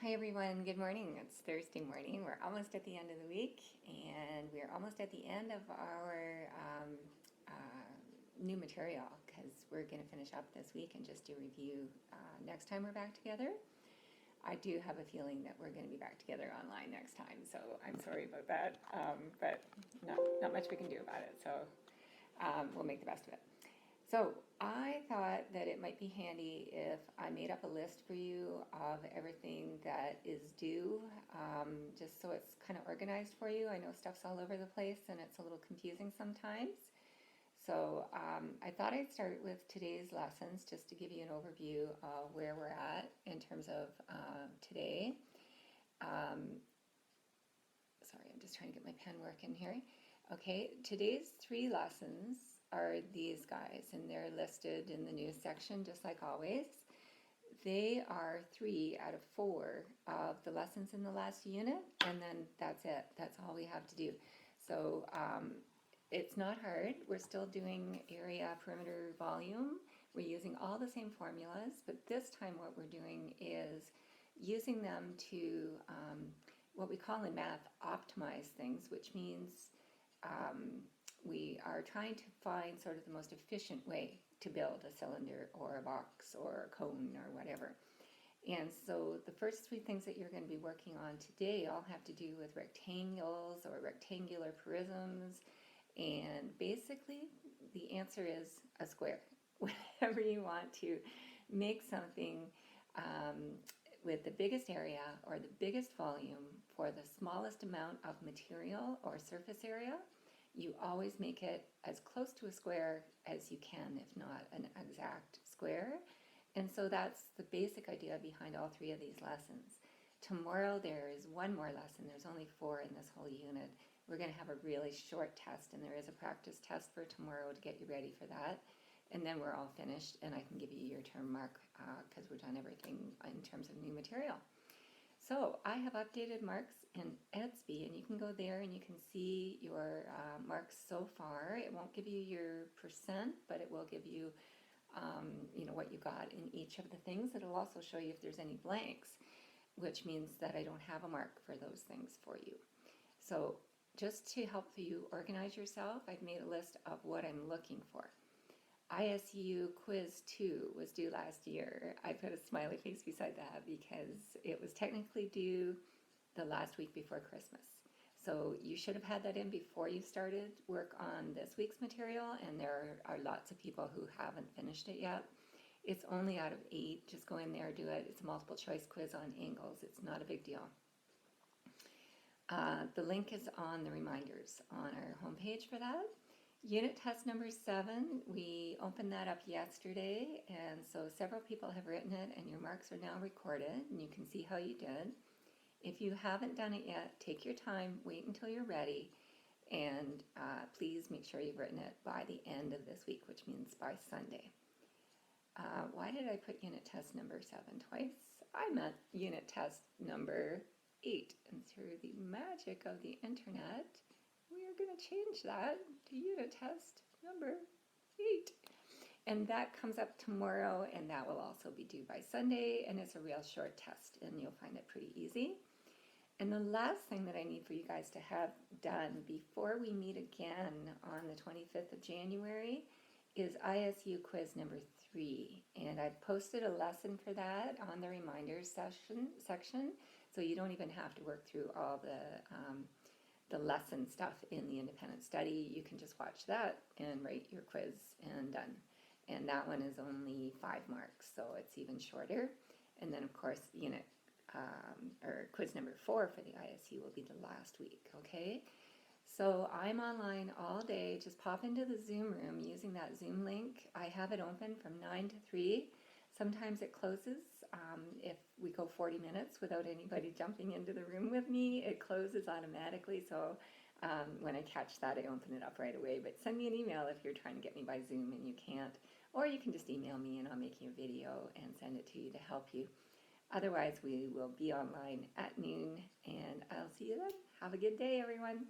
Hi everyone, good morning. It's Thursday morning. We're almost at the end of the week and we're almost at the end of our new material because we're going to finish up this week and just do review next time we're back together. I do have a feeling that we're going to be back together online next time, so I'm sorry about that, but not much we can do about it, so we'll make the best of it. So I thought that it might be handy if I made up a list for you of everything that is due, just so it's kind of organized for you. I know stuff's all over the place and it's a little confusing sometimes. So I thought I'd start with today's lessons just to give you an overview of where we're at in terms of today. Sorry, I'm just trying to get my pen working here. Okay, today's three lessons are these guys, and they're listed in the news section just like always. They are 3 out of 4 of the lessons in the last unit, and then that's it. That's all we have to do. So it's not hard. We're still doing area, perimeter, volume. We're using all the same formulas, but this time what we're doing is using them to what we call in math optimize things, which means we are trying to find sort of the most efficient way to build a cylinder or a box or a cone or whatever. And so the first 3 things that you're going to be working on today all have to do with rectangles or rectangular prisms. And basically the answer is a square. Whenever you want to make something with the biggest area or the biggest volume for the smallest amount of material or surface area, you always make it as close to a square as you can, if not an exact square. And so that's the basic idea behind all 3 of these lessons. Tomorrow there is one more lesson. There's only 4 in this whole unit. We're going to have a really short test, and there is a practice test for tomorrow to get you ready for that. And then we're all finished, and I can give you your term mark because we've done everything in terms of new material. So I have updated marks in Edsby, and you can go there and you can see your marks so far. It won't give you your percent, but it will give you, what you got in each of the things. It'll also show you if there's any blanks, which means that I don't have a mark for those things for you. So just to help you organize yourself, I've made a list of what I'm looking for. ISU Quiz 2 was due last year. I put a smiley face beside that because it was technically due the last week before Christmas. So you should have had that in before you started work on this week's material, and there are lots of people who haven't finished it yet. It's only out of 8. Just go in there, do it. It's a multiple choice quiz on angles. It's not a big deal. The link is on the reminders on our homepage for that. Unit test number 7, we opened that up yesterday, and so several people have written it, and your marks are now recorded, and you can see how you did. If you haven't done it yet, take your time, wait until you're ready, and please make sure you've written it by the end of this week, which means by Sunday. Why did I put unit test number 7 twice? I meant unit test number 8, and through the magic of the internet, we are going to change that to unit test number 8. And that comes up tomorrow, and that will also be due by Sunday, and it's a real short test, and you'll find it pretty easy. And the last thing that I need for you guys to have done before we meet again on the 25th of January is ISU quiz number 3. And I've posted a lesson for that on the reminders section, so you don't even have to work through all the lesson stuff in the independent study. You can just watch that and write your quiz and done. And that one is only 5 marks, so it's even shorter. And then of course unit or quiz number 4 for the ISU will be the last week, okay? So I'm online all day. Just pop into the Zoom room using that Zoom link. I have it open from 9 to 3. Sometimes it closes. If we go 40 minutes without anybody jumping into the room with me, it closes automatically. So when I catch that, I open it up right away. But send me an email if you're trying to get me by Zoom and you can't. Or you can just email me and I'll make you a video and send it to you to help you. Otherwise, we will be online at noon, and I'll see you then. Have a good day, everyone.